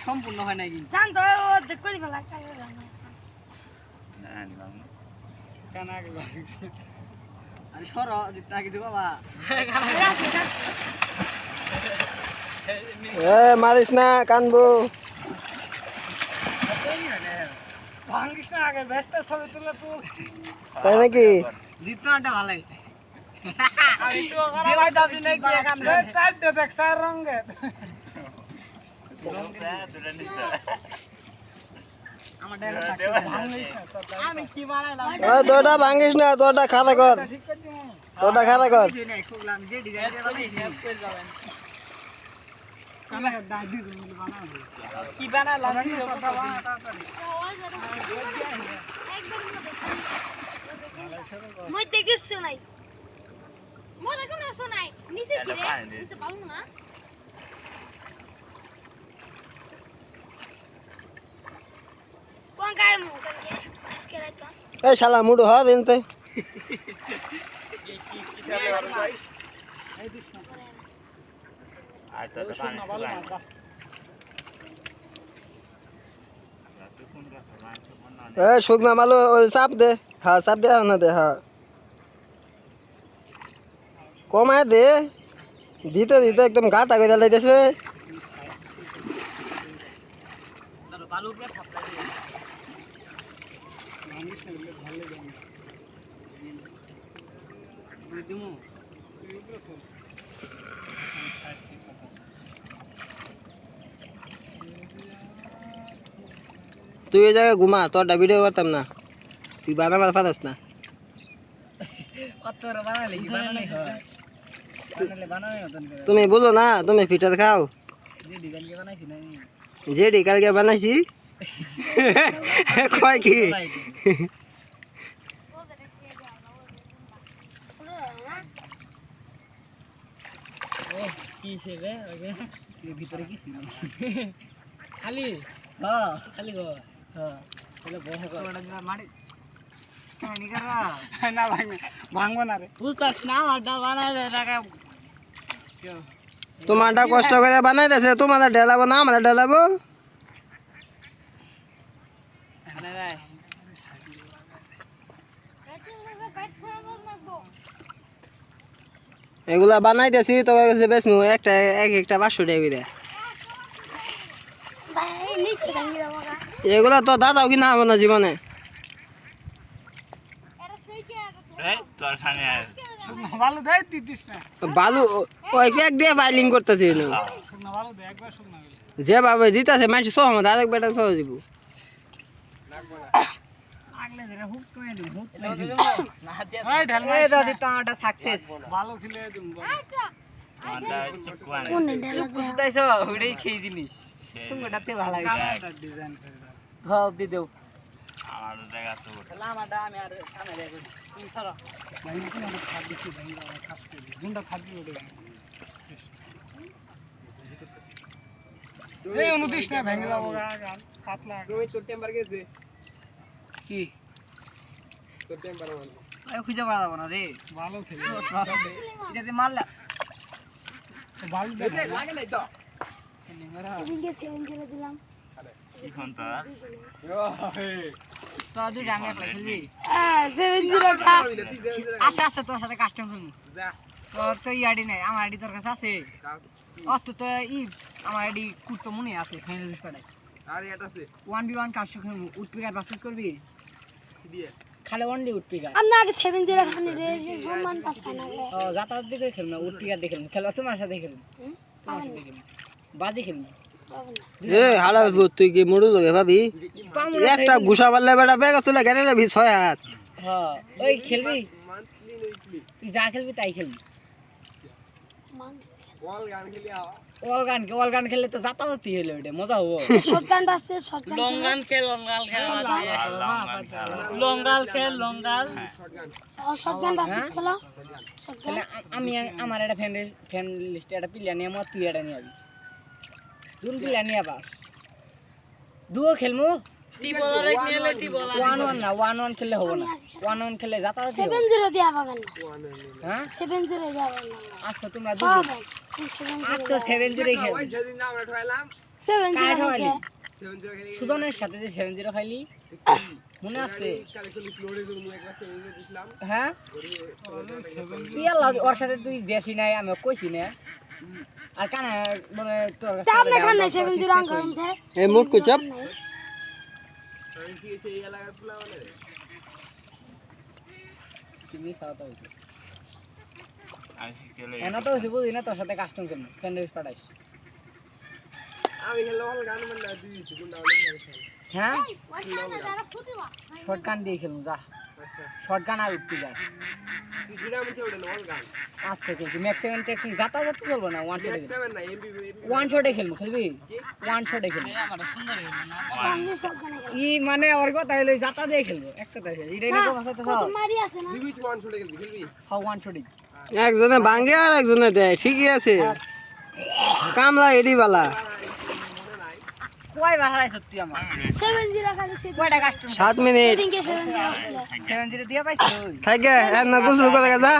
সম্পূর্ণ হয় নাই কিন্তু জান তো ও দেখ করি ফেলা কালে জান না নিলাম না কেন আগে আরে সর দিতে আগে দিব বাবা এ মারিস না কানবো ভাঙ্গিস না আগে ব্যস্ত ছবি তুলে তুল তাই নাকি জিতনাটা ভালো হইছে আমি তো দেবাই দাবি নাই কি কাম রে সাইড দে দেখ সার রঙে দুটা নিতে আমার ডায়লগ ভাঙ্গিস না আমি কি বানাইলাম ও তোটা ভাঙিস না তোটা খাতা কর ঠিক করে দিমু তোটা খাতা কর খুবলাম যে ডিজাইন বানাইছি করে যাবেন কালা দাই দি বানাবো কি বানালাম কি কথা বানা তাড়াতাড়ি মই দেখিস নাই মই এখন আসো নাই নিচে কি রে নিচে পাবো না কোন গায় মু কাকে আজকে রাইতো এই শালা মুড়ো হ দিনতে আর তো পানি ভালো শুকায় না এ শুকনা মালো ওই চাপ দে হ্যাঁ চাপ দে না দে হ্যাঁ কমায় দে দিতে দিতে একদম গাটা করে লাইতেছে ভালো করে সাপ্লাই দিয়ে ভাঙ্গিস না ভালো লাগে দিমু তুই এই জায়গায় ঘুমা তোরটা ভিডিও করতাম না তুই বানাবার পারস না অতর বানালে কি বানালে হয় বানালে বানালে মতন করে তুমি বলো না তুমি ফিটার খাও যে ডিজাইন কে বানাইছি না আমি যেডি কালকে বানাইছি কয় কি ও কি ছেলে ওকে এর ভিতরে কি ছিল খালি হ্যাঁ খালি গো হ্যাঁ তাহলে বড় করে ওটা মারি কানি করা না ভাঙবো না রে বুঝতাস না আড্ডা বানাই দে টাকা তোমারটা কষ্ট করে বানাইতেছে তোমাদের ঢেলাবো না আমাদের ঢেলাবো আরে ভাই এগুলা বানাইতেছি তো কাছে বেশ একটা একটা 500 টাকা করে ভাই নিচে ভাঙি দাও বাবা এগুলা তো দাদাও কিনা হবে না জীবনে এটা সুইকে এই তোর খানে ভালো দেয় দিস না বালু ওই প্যাক দিয়ে বাইলিং করতেছে শুকনা ভালো দে একবার শুকনা গেলে যেভাবে দিতেছে মানুষ সহমত আরেক বেটা সহ দিব আগলে ধরে হুক করে দিই হুক না এই ঢাল মার এই দাদি টাটা সাকসেস ভালো খেলে দিম মাথা চিকুয়ান কোন ঢেলা বুঝ দাইছো ওইটাই সেই জিনিস তুমি ওটাতে ভালো লাগে ডিজাইন করে দাও সব দি দেও আমার দেখা তো লামাটা আমি আর সামনে দেখো তুমি ছাড়ো ভাই কি না খাদ দিছি ভাই খাস করে গুন্ডা খাদ দিয়ে ওটা এই অনুদিস না ভেঙে যাবো গান পাতলা তুমি তোর টেম্পার গেছে কি তোর টেম্পার মানে এই খুঁজে পাওয়া যাবে না রে ভালো খেলে এটাতে মারলা ভালো লাগে নাই তো এদিকে সেভেন করে দিলাম কি ফোন তো তো দুই আমি একলা খেলবি হ্যাঁ 7-0 কা আচ্ছা আচ্ছা তোর সাথে কাস্টম খেলবো তোর তো আইডি নাই আমার আইডি তোর কাছে আছে অত তো আমার আইডি কুটো মনে আছে ফাইনাল স্কোয়াডে আর এটা আছে 1v1 কাস্টম খেলবো উঠপিকার বাসেস করবি দিয়ে খালি ওয়ানলি উঠপিকার আমরা আগে 7-0 খানে রে সম্মান পাস্তা না রে ও যাতায়াত দিকে খেলবো না উঠপিকার দেখে খেলবো খেলা তোমার সাথে খেলবো তোমার সাথে খেলবো বাজি খেলবো বাবা না এ হালা তুই কি মুড়ু লগে ভাবি একটা ঘুষা মারলে বেটা বেগ তুলে গেলে যাবি 6 হাত হ্যাঁ ওই খেলবি তুই যা খেলবি তাই খেলবি মান ওয়াল গান খেললে তো যাতায়াতই হলো এটা মজা হবো শটগান বাসছে শটগান লঙ্গাল খেল শটগান বাসছে খেলো তাহলে আমি আমার একটা ফ্যান লিস্টে একটা প্লেয়ার নিয়ে আমার তুই এটা নিয়ে যাবি দুন প্লেয়ার নিয়ে আবার দুও খেলমু টি বলার এক নিলে টি বলার 1-1 না 1-1 খেললে হবে না 1-1 খেললে যাতায়াত 7-0 দিয়া পাবেন না হ্যাঁ 7-0 দিয়া পাবেন না আচ্ছা তোমরা দুটো পাবেন 7-0 আচ্ছা 7-0 খেল সেভেন কাঠ জিরো হয়নি। খাইছে সুজনের সাথে যে 7-0 খাইলি মনে আছে হ্যাঁ কি আল্লাহ ওর সাথে তুই বেশি নাই আমি কইছি না আর কানে মানে তোর কাছে আপনি খান নাই সেভেন জিরো আঙ্কার মধ্যে এ মুট কুচাপ তুমি খাওয়া তো হইছে আমি শিখলে এনা তো হইছে বুঝি না তোর সাথে কাস্টম কেন স্যান্ডউইচ পাঠাইস হ্যাঁ শর্ট গান দিয়ে খেলুন যা শর্ট গান আর উঠতে যায় আচ্ছা খেলছি ম্যাক্স 7 টেকনিক গাতা গাতা চলবো না ওয়ান শটে খেলবো খেলবি ওয়ান শটে খেলবো আপনি সব জানা গেল ই মানে ওর কথা হইলো জাতা দিয়ে খেলবো একটা তাই এটাই না কথা তো কত মারি আছে না হাও ওয়ান শটে একজনে ভাঙে আর একজনে দেয় ঠিকই আছে কামলা এডি বালা কয় বার হারাইছ তুই আমার সেভেন জিরো খাইছে কয়টা কাস্টম 7 মিনিট সেটিং কে সেভেন জিরো 7-0 দিয়া পাইছিস থাকে এর না গুছল করে যা